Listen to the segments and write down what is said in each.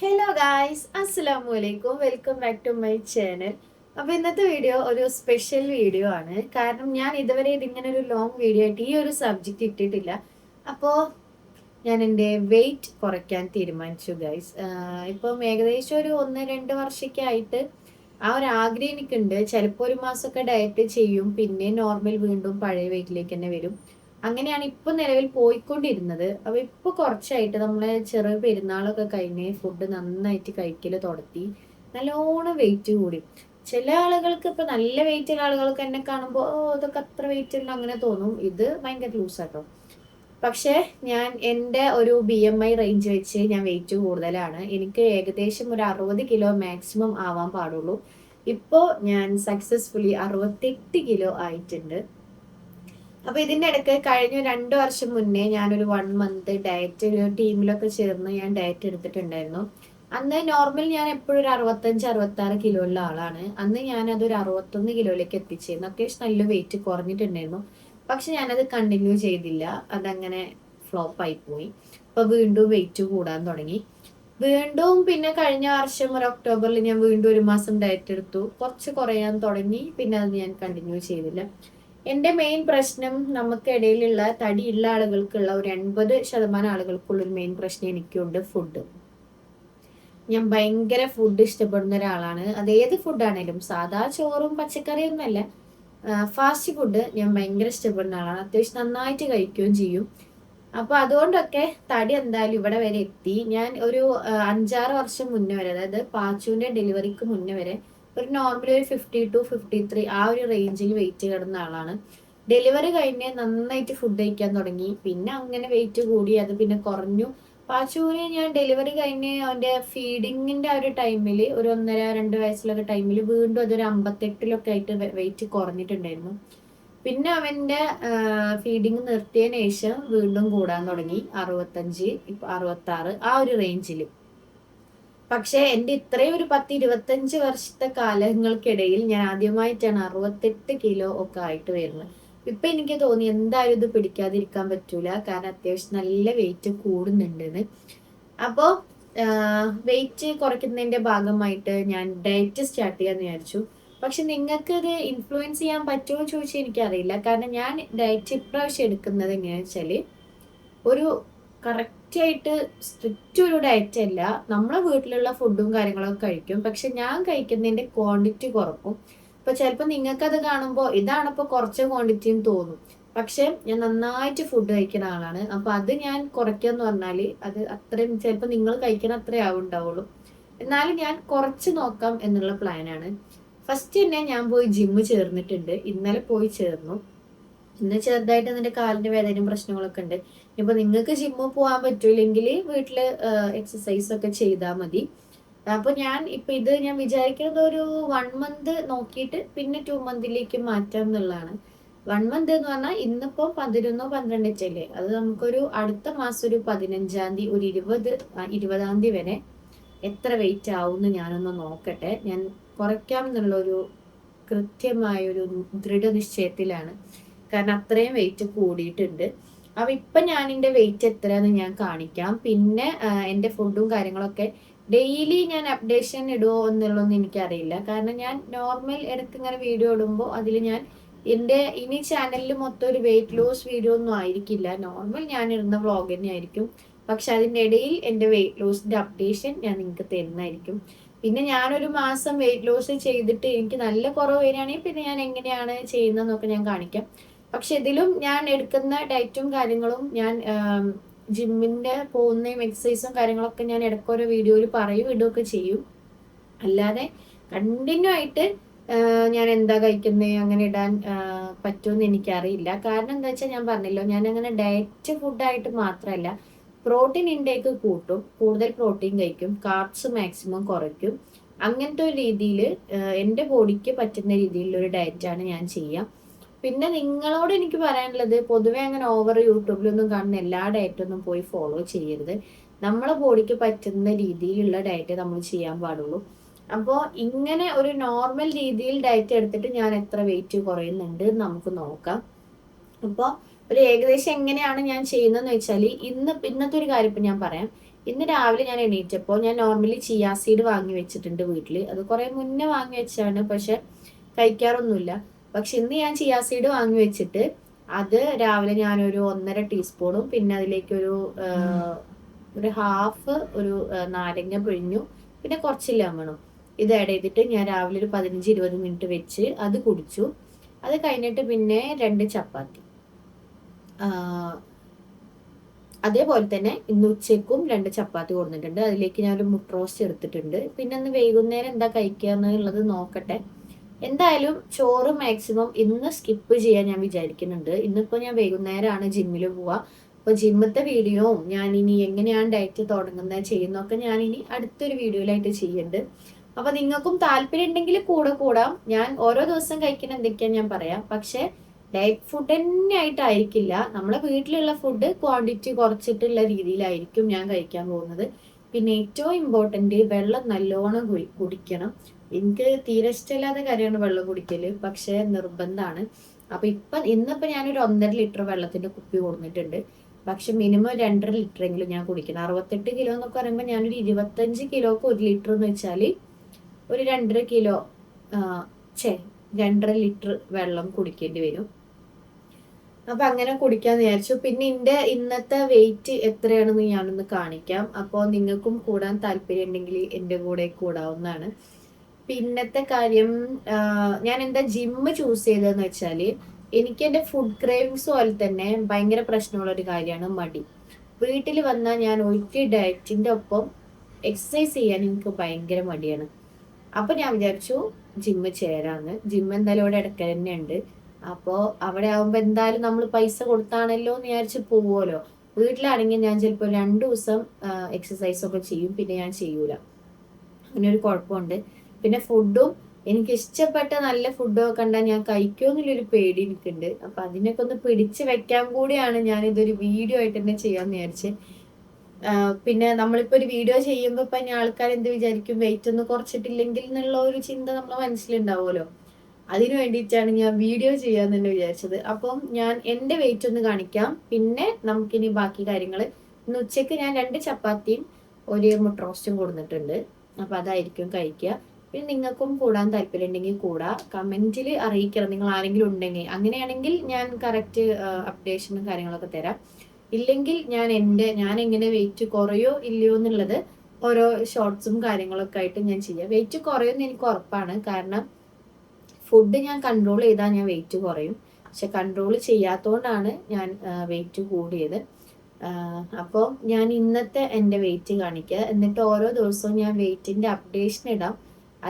Hello guys, അസ്സലാമു അലൈക്കും. Welcome back to my channel. അപ്പോൾ ഇന്നത്തെ വീഡിയോ ഒരു സ്പെഷ്യൽ വീഡിയോ ആണ്. കാരണം ഞാൻ ഇതുവരെ ഇതിങ്ങനെ ഒരു ലോങ് വീഡിയോ ആയിട്ട് ഈ ഒരു സബ്ജക്റ്റ് ഇട്ടിട്ടില്ല. അപ്പോൾ ഞാൻ എൻ്റെ വെയിറ്റ് കുറയ്ക്കാൻ തീരുമാനിച്ചു ഗൈസ്. ഇപ്പം ഏകദേശം ഒരു 1-2 വർഷമൊക്കെ ആയിട്ട് ആ ഒരു ആഗ്രഹം എനിക്കുണ്ട്. ചിലപ്പോൾ ഒരു മാസമൊക്കെ ഡയറ്റ് ചെയ്യും, പിന്നെ നോർമൽ വീണ്ടും പഴയ വെയിറ്റിലേക്ക് തന്നെ വരും. അങ്ങനെയാണ് ഇപ്പൊ നിലവിൽ പോയിക്കൊണ്ടിരുന്നത്. അപ്പൊ ഇപ്പൊ കുറച്ചായിട്ട് നമ്മളെ ചെറിയ പെരുന്നാളൊക്കെ കഴിഞ്ഞ് ഫുഡ് നന്നായിട്ട് കഴിക്കല് തുടത്തി, നല്ലോണം വെയിറ്റ് കൂടി. ചില ആളുകൾക്ക് ഇപ്പൊ നല്ല വെയിറ്റ് ഉള്ള ആളുകൾക്ക് എന്നെ കാണുമ്പോൾ ഇതൊക്കെ അത്ര വെയിറ്റ് ഇല്ല അങ്ങനെ തോന്നും. ഇത് ഭയങ്കര ലൂസാട്ടോ. പക്ഷെ ഞാൻ എൻ്റെ ഒരു BMI റേഞ്ച് വെച്ച് ഞാൻ വെയിറ്റ് കൂടുതലാണ്. എനിക്ക് ഏകദേശം ഒരു 60 കിലോ മാക്സിമം ആവാൻ പാടുള്ളൂ. ഇപ്പോ ഞാൻ സക്സസ്ഫുള്ളി 68 കിലോ ആയിട്ടുണ്ട്. അപ്പൊ ഇതിന്റെ ഇടയ്ക്ക് കഴിഞ്ഞ 2 വർഷം മുന്നേ ഞാനൊരു 1 മന്ത് ഡയറ്റ് ഒരു ടീമിലൊക്കെ ചേർന്ന് ഞാൻ ഡയറ്റ് എടുത്തിട്ടുണ്ടായിരുന്നു. അന്ന് നോർമൽ ഞാൻ എപ്പോഴും ഒരു 65-66 കിലോ ഉള്ള ആളാണ്. അന്ന് ഞാൻ അതൊരു 61 കിലോയിലേക്ക് എത്തിച്ചേരുന്നു. അത്യാവശ്യം നല്ല വെയിറ്റ് കുറഞ്ഞിട്ടുണ്ടായിരുന്നു. പക്ഷെ ഞാനത് കണ്ടിന്യൂ ചെയ്തില്ല. അതങ്ങനെ ഫ്ലോപ്പ് ആയി പോയി. അപ്പൊ വീണ്ടും വെയിറ്റ് കൂടാൻ തുടങ്ങി. വീണ്ടും പിന്നെ കഴിഞ്ഞ വർഷം ഒരു ഒക്ടോബറിൽ ഞാൻ വീണ്ടും ഒരു മാസം ഡയറ്റ് എടുത്തു. കുറച്ച് കുറയാൻ തുടങ്ങി. പിന്നെ അത് ഞാൻ കണ്ടിന്യൂ ചെയ്തില്ല. എന്റെ മെയിൻ പ്രശ്നം, നമുക്കിടയിലുള്ള തടിയുള്ള ആളുകൾക്കുള്ള ഒരു 80% ആളുകൾക്കുള്ള ഒരു മെയിൻ പ്രശ്നം എനിക്കുണ്ട്, ഫുഡ്. ഞാൻ ഭയങ്കര ഫുഡ് ഇഷ്ടപ്പെടുന്ന ഒരാളാണ്. അത് ഏത് ഫുഡാണേലും, സാധാ ചോറും പച്ചക്കറിയും ഒന്നല്ല, ഫാസ്റ്റ് ഫുഡ് ഞാൻ ഭയങ്കര ഇഷ്ടപ്പെടുന്ന ആളാണ്. അത്യാവശ്യം നന്നായിട്ട് കഴിക്കുകയും ചെയ്യും. അപ്പൊ അതുകൊണ്ടൊക്കെ തടി എന്തായാലും ഇവിടെ വരെ എത്തി. ഞാൻ ഒരു 5-6 വർഷം മുന്നേ വരെ, അതായത് പാച്ചുവിന്റെ ഡെലിവറിക്ക് മുന്നേ വരെ ഒരു നോർമലി ഒരു 52-53 ആ ഒരു റേഞ്ചിൽ വെയിറ്റ് കിടന്ന ആളാണ്. ഡെലിവറി കഴിഞ്ഞ് നന്നായിട്ട് ഫുഡ് കഴിക്കാൻ തുടങ്ങി. പിന്നെ അങ്ങനെ വെയിറ്റ് കൂടി, അത് പിന്നെ കുറഞ്ഞു. പാച്ചുവിന് ഞാൻ ഡെലിവറി കഴിഞ്ഞ് അവന്റെ ഫീഡിങ്ങിന്റെ ആ ഒരു ടൈമിൽ, ഒരു 1.5-2 വയസ്സിലൊക്കെ ടൈമിൽ വീണ്ടും അതൊരു 58 ആയിട്ട് വെയിറ്റ് കുറഞ്ഞിട്ടുണ്ടായിരുന്നു. പിന്നെ അവന്റെ ഫീഡിങ് നിർത്തിയതിനു ശേഷം വീണ്ടും കൂടാൻ തുടങ്ങി. 65, ഇപ്പൊ 66 ആ ഒരു റേഞ്ചിൽ. പക്ഷെ എന്റെ ഇത്രയും ഒരു 10-25 വർഷത്തെ കാലങ്ങൾക്കിടയിൽ ഞാൻ ആദ്യമായിട്ടാണ് 68 കിലോ ഒക്കെ ആയിട്ട് വരുന്നത്. ഇപ്പൊ എനിക്ക് തോന്നി എന്തായാലും ഇത് പിടിക്കാതിരിക്കാൻ പറ്റൂല, കാരണം അത്യാവശ്യം നല്ല വെയിറ്റ് കൂടുന്നുണ്ടെന്ന്. അപ്പോ വെയിറ്റ് കുറയ്ക്കുന്നതിന്റെ ഭാഗമായിട്ട് ഞാൻ ഡയറ്റ് സ്റ്റാർട്ട് ചെയ്യാന്ന് വിചാരിച്ചു. പക്ഷെ നിങ്ങൾക്ക് ഇത് ഇൻഫ്ലുവൻസ് ചെയ്യാൻ പറ്റുമോ എന്ന് ചോദിച്ചാൽ എനിക്കറിയില്ല. കാരണം ഞാൻ ഡയറ്റ് ഇപ്രാവശ്യം എടുക്കുന്നത് എങ്ങനെയാണെന്ന് വെച്ചാല്, ഒരു കറക്റ്റ് ആയിട്ട് സ്ട്രിക്റ്റ് ഒരു ഡയറ്റ് അല്ല. നമ്മളെ വീട്ടിലുള്ള ഫുഡും കാര്യങ്ങളൊക്കെ കഴിക്കും. പക്ഷെ ഞാൻ കഴിക്കുന്നതിന്റെ ക്വാണ്ടിറ്റി കുറക്കും. ഇപ്പൊ ചിലപ്പോൾ നിങ്ങൾക്ക് അത് കാണുമ്പോൾ ഇതാണിപ്പോ കുറച്ച് ക്വാണ്ടിറ്റിയും തോന്നും. പക്ഷെ ഞാൻ നന്നായിട്ട് ഫുഡ് കഴിക്കുന്ന ആളാണ്. അപ്പൊ അത് ഞാൻ കുറയ്ക്കാന്ന് പറഞ്ഞാല് അത് അത്രയും ചിലപ്പോൾ നിങ്ങൾ കഴിക്കുന്ന അത്രേ ആവുണ്ടാവുള്ളൂ. എന്നാലും ഞാൻ കുറച്ച് നോക്കാം എന്നുള്ള പ്ലാനാണ്. ഫസ്റ്റ് തന്നെ ഞാൻ പോയി ജിമ്മ് ചേർന്നിട്ടുണ്ട്. ഇന്നലെ പോയി ചേർന്നു. ഇന്ന് ചെറുതായിട്ട് നിന്റെ കാലിന്റെ വേദനയും പ്രശ്നങ്ങളൊക്കെ ഉണ്ട്. ഇപ്പൊ നിങ്ങൾക്ക് ജിമ്മിൽ പോകാൻ പറ്റൂലെങ്കിൽ വീട്ടില് എക്സസൈസ് ഒക്കെ ചെയ്താൽ മതി. അപ്പൊ ഞാൻ വിചാരിക്കുന്നത് ഒരു 1 മന്ത് നോക്കിയിട്ട് പിന്നെ 2 മന്തിലേക്ക് മാറ്റാം എന്നുള്ളതാണ്. 1 മന്ത് എന്ന് പറഞ്ഞാൽ ഇന്നിപ്പോ 11-12 അല്ലേ, അത് നമുക്കൊരു അടുത്ത മാസം ഒരു 15-ാം തീയതി, ഒരു 20-ാം തീയതി വരെ എത്ര വെയിറ്റ് ആവുമെന്ന് ഞാനൊന്ന് നോക്കട്ടെ. ഞാൻ കുറയ്ക്കാം എന്നുള്ള ഒരു കൃത്യമായൊരു ദൃഢനിശ്ചയത്തിലാണ്. കാരണം അത്രയും വെയിറ്റ് കൂടിയിട്ടുണ്ട്. അപ്പൊ ഇപ്പൊ ഞാൻ എന്റെ വെയിറ്റ് എത്രയാന്ന് ഞാൻ കാണിക്കാം. പിന്നെ എന്റെ ഫുഡും കാര്യങ്ങളൊക്കെ ഡെയിലി ഞാൻ അപ്ഡേഷൻ ഇടുമോ എന്നുള്ളതൊന്നും എനിക്കറിയില്ല. കാരണം ഞാൻ നോർമൽ ഇടയ്ക്ക് ഇങ്ങനെ വീഡിയോ ഇടുമ്പോൾ അതിൽ ഞാൻ എന്റെ ഇനി ചാനലിൽ മൊത്തം ഒരു വെയിറ്റ് ലോസ് വീഡിയോ ഒന്നും ആയിരിക്കില്ല. നോർമൽ ഞാൻ ഇടുന്ന വ്ളോഗ് തന്നെ ആയിരിക്കും. പക്ഷെ അതിന്റെ ഇടയിൽ എന്റെ വെയിറ്റ് ലോസിന്റെ അപ്ഡേഷൻ ഞാൻ നിങ്ങൾക്ക് തരുന്നതായിരിക്കും. പിന്നെ ഞാനൊരു മാസം വെയിറ്റ് ലോസ് ചെയ്തിട്ട് എനിക്ക് നല്ല കുറവ് വരികയാണെങ്കിൽ പിന്നെ ഞാൻ എങ്ങനെയാണ് ചെയ്യുന്നതെന്നൊക്കെ ഞാൻ കാണിക്കാം. പക്ഷെ ഇതിലും ഞാൻ എടുക്കുന്ന ഡയറ്റും കാര്യങ്ങളും, ഞാൻ ജിമ്മിന്റെ പോകുന്നതും എക്സസൈസും കാര്യങ്ങളൊക്കെ ഞാൻ ഇടയ്ക്കൊരു വീഡിയോയിൽ പറയും, ഇടുകയൊക്കെ ചെയ്യും. അല്ലാതെ കണ്ടിന്യൂ ആയിട്ട് ഞാൻ എന്താ കഴിക്കുന്നത് അങ്ങനെ ഇടാൻ പറ്റുമെന്ന് എനിക്കറിയില്ല. കാരണം എന്താ വെച്ചാൽ ഞാൻ പറഞ്ഞല്ലോ, ഞാൻ അങ്ങനെ ഡയറ്റ് ഫുഡായിട്ട് മാത്രമല്ല, പ്രോട്ടീൻ ഇൻടേക്ക് കൂട്ടും, കൂടുതൽ പ്രോട്ടീൻ കഴിക്കും, കാർബ്സ് മാക്സിമം കുറയ്ക്കും. അങ്ങനത്തെ ഒരു രീതിയിൽ എൻ്റെ ബോഡിക്ക് പറ്റുന്ന രീതിയിലുള്ള ഒരു ഡയറ്റാണ് ഞാൻ ചെയ്യാം. പിന്നെ നിങ്ങളോട് എനിക്ക് പറയാനുള്ളത്, പൊതുവെ അങ്ങനെ ഓവർ യൂട്യൂബിലൊന്നും കാണുന്ന എല്ലാ ഡയറ്റൊന്നും പോയി ഫോളോ ചെയ്യരുത്. നമ്മളെ ബോഡിക്ക് പറ്റുന്ന രീതിയിലുള്ള ഡയറ്റ് നമ്മൾ ചെയ്യാൻ പാടുള്ളൂ. അപ്പോൾ ഇങ്ങനെ ഒരു നോർമൽ രീതിയിൽ ഡയറ്റ് എടുത്തിട്ട് ഞാൻ എത്ര വെയിറ്റ് കുറയുന്നുണ്ട് നമുക്ക് നോക്കാം. അപ്പോൾ ഒരു ഏകദേശം എങ്ങനെയാണ് ഞാൻ ചെയ്യുന്നതെന്ന് വെച്ചാൽ, ഇന്നത്തെ ഒരു കാര്യം ഇപ്പം ഞാൻ പറയാം. ഇന്ന് രാവിലെ ഞാൻ എണീറ്റപ്പോൾ ഞാൻ നോർമലി ചിയാ സീഡ് വാങ്ങി വെച്ചിട്ടുണ്ട് വീട്ടിൽ. അത് കുറേ മുന്നേ വാങ്ങി വെച്ചാണ്, പക്ഷെ കഴിക്കാറൊന്നുമില്ല. പക്ഷെ ഇന്ന് ഞാൻ ചിയാ സീഡ് വാങ്ങി വെച്ചിട്ട് അത് രാവിലെ ഞാനൊരു 1.5 ടീസ്പൂണും പിന്നെ അതിലേക്ക് ഒരു ഹാഫ് ഒരു നാരങ്ങ പിഴിഞ്ഞു, പിന്നെ കുറച്ച് ലെമണും ഇത് ആഡ് ചെയ്തിട്ട് ഞാൻ രാവിലെ ഒരു 15-20 മിനിറ്റ് വെച്ച് അത് കുടിച്ചു. അത് കഴിഞ്ഞിട്ട് പിന്നെ 2 ചപ്പാത്തി. അതേപോലെ തന്നെ ഇന്ന് ഉച്ചയ്ക്കും 2 ചപ്പാത്തി കൊടുത്തിട്ടുണ്ട്. അതിലേക്ക് ഞാനൊരു മുട്ട റോസ്റ്റ് എടുത്തിട്ടുണ്ട്. പിന്നെ ഇന്ന് വൈകുന്നേരം എന്താ കഴിക്കുക എന്നുള്ളത് നോക്കട്ടെ. എന്തായാലും ചോറ് മാക്സിമം ഇന്ന് സ്കിപ്പ് ചെയ്യാൻ ഞാൻ വിചാരിക്കുന്നുണ്ട്. ഇന്നിപ്പോൾ ഞാൻ വൈകുന്നേരമാണ് ജിമ്മിൽ പോവുക. അപ്പോൾ ജിമ്മത്തെ വീഡിയോയും ഞാൻ ഇനി എങ്ങനെയാണ് ഡയറ്റ് തുടങ്ങുന്നത് ചെയ്യുന്നതൊക്കെ ഞാൻ ഇനി അടുത്തൊരു വീഡിയോയിലായിട്ട് ചെയ്യുന്നുണ്ട്. അപ്പൊ നിങ്ങൾക്കും താല്പര്യം ഉണ്ടെങ്കിൽ കൂടെ കൂടാം. ഞാൻ ഓരോ ദിവസം കഴിക്കുന്ന എന്തൊക്കെയാണ് ഞാൻ പറയാം. പക്ഷെ ഡയറ്റ് ഫുഡ് തന്നെ ആയിട്ടായിരിക്കില്ല. നമ്മളെ വീട്ടിലുള്ള ഫുഡ് ക്വാണ്ടിറ്റി കുറച്ചിട്ടുള്ള രീതിയിലായിരിക്കും ഞാൻ കഴിക്കാൻ പോകുന്നത്. പിന്നെ ഏറ്റവും ഇമ്പോർട്ടന്റ് വെള്ളം നല്ലോണം കുടിക്കണം. എനിക്ക് തീരെ ഇഷ്ടമില്ലാത്ത കാര്യമാണ് വെള്ളം കുടിക്കല്, പക്ഷെ നിർബന്ധമാണ്. അപ്പൊ ഇന്നിപ്പോ ഞാനൊരു 1.5 ലിറ്റർ വെള്ളത്തിന്റെ കുപ്പി കൊടുത്തിട്ടുണ്ട്. പക്ഷെ മിനിമം 2.5 ലിറ്റർ എങ്കിലും ഞാൻ കുടിക്കണം. 68 കിലോ എന്നൊക്കെ പറയുമ്പോൾ ഞാനൊരു 25 കിലോക്ക് 1 ലിറ്റർ എന്ന് വെച്ചാല് ഒരു 2.5 കിലോ 2.5 ലിറ്റർ വെള്ളം കുടിക്കേണ്ടി വരും. അപ്പൊ അങ്ങനെ കുടിക്കാന്ന് വിചാരിച്ചു. പിന്നെ എന്റെ ഇന്നത്തെ വെയിറ്റ് എത്രയാണെന്ന് ഞാനൊന്ന് കാണിക്കാം. അപ്പോൾ നിങ്ങൾക്കും കൂടാൻ താല്പര്യം ഉണ്ടെങ്കിൽ എന്റെ കൂടെ കൂടാവുന്നതാണ്. പിന്നത്തെ കാര്യം, ഞാൻ എന്താ ജിമ്മ് ചൂസ് ചെയ്തതെന്ന് വെച്ചാല് എനിക്ക് എന്റെ ഫുഡ് ക്രേവിങ്സ് പോലെ തന്നെ ഭയങ്കര പ്രശ്നമുള്ള ഒരു കാര്യമാണ് മടി. വീട്ടിൽ വന്നാൽ ഞാൻ ഒരു ഡയറ്റിന്റെ ഒപ്പം എക്സസൈസ് ചെയ്യാൻ എനിക്ക് ഭയങ്കര മടിയാണ്. അപ്പൊ ഞാൻ വിചാരിച്ചു ജിമ്മ് ചേരാന്ന്. ജിമ്മ് എന്തായാലും ഇവിടെ ഇടയ്ക്ക് തന്നെ ഉണ്ട്. അപ്പോൾ അവിടെ ആവുമ്പോൾ എന്തായാലും നമ്മൾ പൈസ കൊടുത്താണല്ലോ എന്ന് വിചാരിച്ച് പോവുമല്ലോ. വീട്ടിലാണെങ്കിൽ ഞാൻ ചിലപ്പോൾ 2 ദിവസം എക്സസൈസ് ഒക്കെ ചെയ്യും, പിന്നെ ഞാൻ ചെയ്യൂല. അങ്ങനെ ഒരു കുഴപ്പമുണ്ട്. പിന്നെ ഫുഡും എനിക്ക് ഇഷ്ടപ്പെട്ട നല്ല ഫുഡൊക്കെ കണ്ടാൽ ഞാൻ കഴിക്കുമെന്നുള്ളൊരു പേടി എനിക്കുണ്ട്. അപ്പൊ അതിനൊക്കെ ഒന്ന് പിടിച്ചു വെക്കാൻ കൂടിയാണ് ഞാൻ ഇതൊരു വീഡിയോ ആയിട്ട് തന്നെ ചെയ്യാന്ന് വിചാരിച്ച്. പിന്നെ നമ്മളിപ്പോ ഒരു വീഡിയോ ചെയ്യുമ്പോൾ ഇപ്പൊ ആൾക്കാർ എന്ത് വിചാരിക്കും, വെയിറ്റ് ഒന്നും കുറച്ചിട്ടില്ലെങ്കിൽ എന്നുള്ള ഒരു ചിന്ത നമ്മളെ മനസ്സിലുണ്ടാവുമല്ലോ. അതിനു വേണ്ടിയിട്ടാണ് ഞാൻ വീഡിയോ ചെയ്യാന്ന് തന്നെ വിചാരിച്ചത്. അപ്പം ഞാൻ എന്റെ വെയിറ്റ് ഒന്ന് കാണിക്കാം, പിന്നെ നമുക്കിനി ബാക്കി കാര്യങ്ങൾ. ഇന്ന് ഉച്ചയ്ക്ക് ഞാൻ 2 ചപ്പാത്തിയും ഒരു മുട്ട റോസ്റ്റും കൊടുത്തിട്ടുണ്ട്. അപ്പൊ അതായിരിക്കും കഴിക്കുക. പിന്നെ നിങ്ങൾക്കും കൂടാൻ താല്പര്യം ഉണ്ടെങ്കിൽ കൂടാ, കമന്റിൽ അറിയിക്കണം നിങ്ങൾ ആരെങ്കിലും ഉണ്ടെങ്കിൽ. അങ്ങനെയാണെങ്കിൽ ഞാൻ കറക്റ്റ് അപ്ഡേഷനും കാര്യങ്ങളൊക്കെ തരാം. ഇല്ലെങ്കിൽ ഞാൻ എങ്ങനെ വെയിറ്റ് കുറയോ ഇല്ലയോ എന്നുള്ളത് ഓരോ ഷോർട്സും കാര്യങ്ങളൊക്കെ ആയിട്ട് ഞാൻ ചെയ്യാം. വെയിറ്റ് കുറയുമെന്ന് എനിക്ക് ഉറപ്പാണ്. കാരണം ഫുഡ് ഞാൻ കൺട്രോൾ ചെയ്താൽ ഞാൻ വെയിറ്റ് കുറയും. പക്ഷെ കൺട്രോൾ ചെയ്യാത്തതുകൊണ്ടാണ് ഞാൻ വെയിറ്റ് കൂടിയത്. അപ്പോൾ ഞാൻ ഇന്നത്തെ എൻ്റെ വെയിറ്റ് കാണിക്കുക. എന്നിട്ട് ഓരോ ദിവസവും ഞാൻ വെയിറ്റിന്റെ അപ്ഡേഷൻ ഇടാം.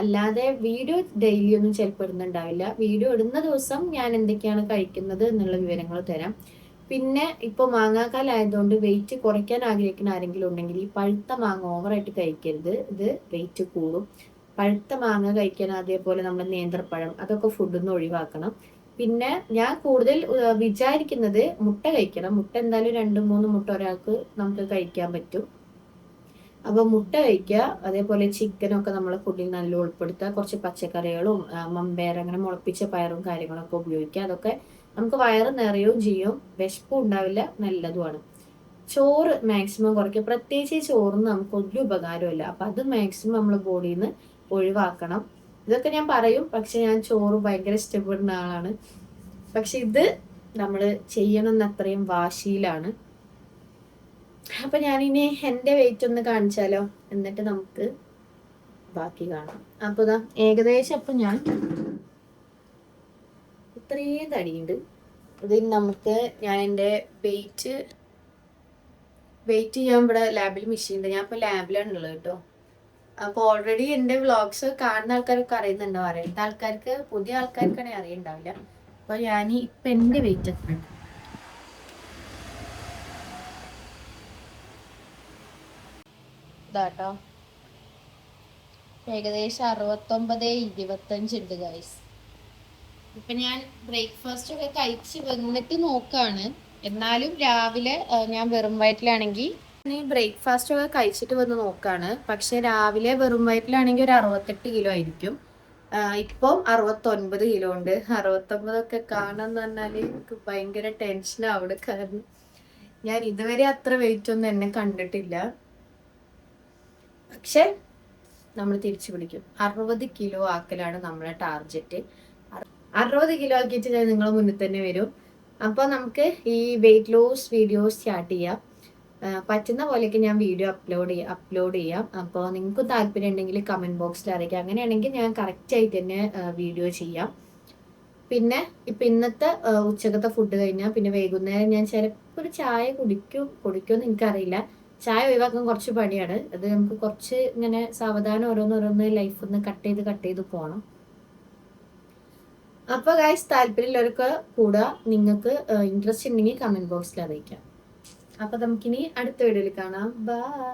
അല്ലാതെ വീഡിയോ ഡെയിലി ഒന്നും ചിലപ്പോൾ ഇടുന്നുണ്ടാവില്ല. വീഡിയോ ഇടുന്ന ദിവസം ഞാൻ എന്തൊക്കെയാണ് കഴിക്കുന്നത് എന്നുള്ള വിവരങ്ങൾ തരാം. പിന്നെ ഇപ്പോൾ മാങ്ങാക്കാലായതുകൊണ്ട് വെയിറ്റ് കുറയ്ക്കാൻ ആഗ്രഹിക്കുന്ന ആരെങ്കിലും ഉണ്ടെങ്കിൽ ഈ പഴുത്ത മാങ്ങ ഓവറായിട്ട് കഴിക്കരുത്. ഇത് വെയിറ്റ് കൂടും. പഴുത്ത മാങ്ങ കഴിക്കണം. അതേപോലെ നമ്മുടെ നേന്ത്രപ്പഴം അതൊക്കെ ഫുഡിൽ നിന്ന് ഒഴിവാക്കണം. പിന്നെ ഞാൻ കൂടുതൽ വിചാരിക്കുന്നത് മുട്ട കഴിക്കണം. മുട്ട എന്തായാലും 2-3 മുട്ട ഒരാൾക്ക് നമുക്ക് കഴിക്കാൻ പറ്റും. അപ്പൊ മുട്ട കഴിക്കുക. അതേപോലെ ചിക്കനൊക്കെ നമ്മളെ ഫുഡിൽ നല്ല ഉൾപ്പെടുത്തുക. കുറച്ച് പച്ചക്കറികളും മമ്പയർ അങ്ങനെ മുളപ്പിച്ച പയറും കാര്യങ്ങളൊക്കെ ഉപയോഗിക്കുക. അതൊക്കെ നമുക്ക് വയറ് നിറയുകയും ചെയ്യും, വിശപ്പും ഉണ്ടാവില്ല, നല്ലതുമാണ്. ചോറ് മാക്സിമം കുറയ്ക്കുക. പ്രത്യേകിച്ച് ചോറിന് നമുക്ക് ഒരു ഉപകാരമില്ല. അപ്പൊ അത് മാക്സിമം നമ്മൾ ബോഡിയിൽ നിന്ന് ഒഴിവാക്കണം. ഇതൊക്കെ ഞാൻ പറയും, പക്ഷെ ഞാൻ ചോറ് ഭയങ്കര ഇഷ്ടപ്പെടുന്ന ആളാണ്. പക്ഷെ ഇത് നമ്മൾ ചെയ്യണമെന്ന് അത്രയും വാശിയിലാണ്. അപ്പൊ ഞാനിനി എന്റെ വെയിറ്റ് ഒന്ന് കാണിച്ചാലോ, എന്നിട്ട് നമുക്ക് ബാക്കി കാണാം. അപ്പൊ ഏകദേശം അപ്പൊ ഞാൻ ഇത്രയും തടിയുണ്ട്. ഇത് ഞാൻ എൻ്റെ വെയിറ്റ് ചെയ്യാൻ ഇവിടെ ലാബിൽ മെഷീൻ ഉണ്ട്. ഞാൻ ഇപ്പൊ ലാബിലാണ് ഉള്ളത് കേട്ടോ. അപ്പൊ ഓൾറെഡി എന്റെ വ്ളോഗ്സ് കാണുന്ന ആൾക്കാരൊക്കെ അറിയുന്നുണ്ടോ, അറിയാത്ത ആൾക്കാർക്ക്, പുതിയ ആൾക്കാർക്കാണെങ്കിൽ അറിയണ്ടാവില്ല. അപ്പൊ ഞാൻ ഇപ്പൊ എന്റെ വെയിറ്റ് എത്ര ഇതാട്ടോ, ഏകദേശം 69-25 ഉണ്ട് ഗൈസ്. ഇപ്പൊ ഞാൻ ബ്രേക്ക്ഫാസ്റ്റ് ഒക്കെ കഴിച്ച് വന്നിട്ട് നോക്കാണ്. എന്നാലും രാവിലെ ഞാൻ വെറും വയറ്റിലാണെങ്കിൽ ബ്രേക്ക്ഫാസ്റ്റ് ഒക്കെ കഴിച്ചിട്ട് വന്ന് നോക്കാണ്. പക്ഷെ രാവിലെ വെറും വയറ്റിലാണെങ്കിൽ ഒരു 68 കിലോ ആയിരിക്കും. ഇപ്പം 69 കിലോ ഉണ്ട്. 69 കാണാന്ന് പറഞ്ഞാല് എനിക്ക് ഭയങ്കര ടെൻഷനാണ്. കാരണം ഞാൻ ഇതുവരെ അത്ര വെയിറ്റ് ഒന്നും എന്നെ കണ്ടിട്ടില്ല. പക്ഷെ നമ്മൾ തിരിച്ചു പിടിക്കും. 60 കിലോ ആക്കലാണ് നമ്മളെ ടാർഗറ്റ്. 60 കിലോ ആക്കിയിട്ട് ഞാൻ നിങ്ങളെ മുന്നിൽ തന്നെ വരും. അപ്പോൾ നമുക്ക് ഈ വെയിറ്റ് ലോസ് വീഡിയോ സ്റ്റാർട്ട് ചെയ്യാം. പറ്റുന്ന പോലെയൊക്കെ ഞാൻ വീഡിയോ അപ്ലോഡ് ചെയ്യാം. അപ്പോൾ നിങ്ങൾക്ക് താല്പര്യം ഉണ്ടെങ്കിൽ കമൻറ്റ് ബോക്സിൽ അറിയിക്കാം. അങ്ങനെയാണെങ്കിൽ ഞാൻ കറക്റ്റായിട്ട് തന്നെ വീഡിയോ ചെയ്യാം. പിന്നെ ഇപ്പം ഇന്നത്തെ ഉച്ചക്കത്തെ ഫുഡ് കഴിഞ്ഞാൽ പിന്നെ വൈകുന്നേരം ഞാൻ ചിലപ്പോൾ ഒരു ചായ കുടിക്കുമെന്ന് എനിക്കറിയില്ല. ചായ ഒഴിവാക്കാൻ കുറച്ച് പണിയാണ്. അത് നമുക്ക് കുറച്ച് ഇങ്ങനെ സാവധാനം ഓരോന്നോരോന്ന് ലൈഫ് ഒന്ന് കട്ട് ചെയ്ത് പോകണം. അപ്പോൾ ഗൈസ്, താല്പര്യമുള്ളവർക്ക് കൂടെ നിങ്ങൾക്ക് ഇൻട്രസ്റ്റ് ഉണ്ടെങ്കിൽ കമൻറ്റ് ബോക്സിൽ അറിയിക്കാം. അപ്പോൾ നമുക്കിനി അടുത്ത വീഡിയോയിൽ കാണാം. ബൈ.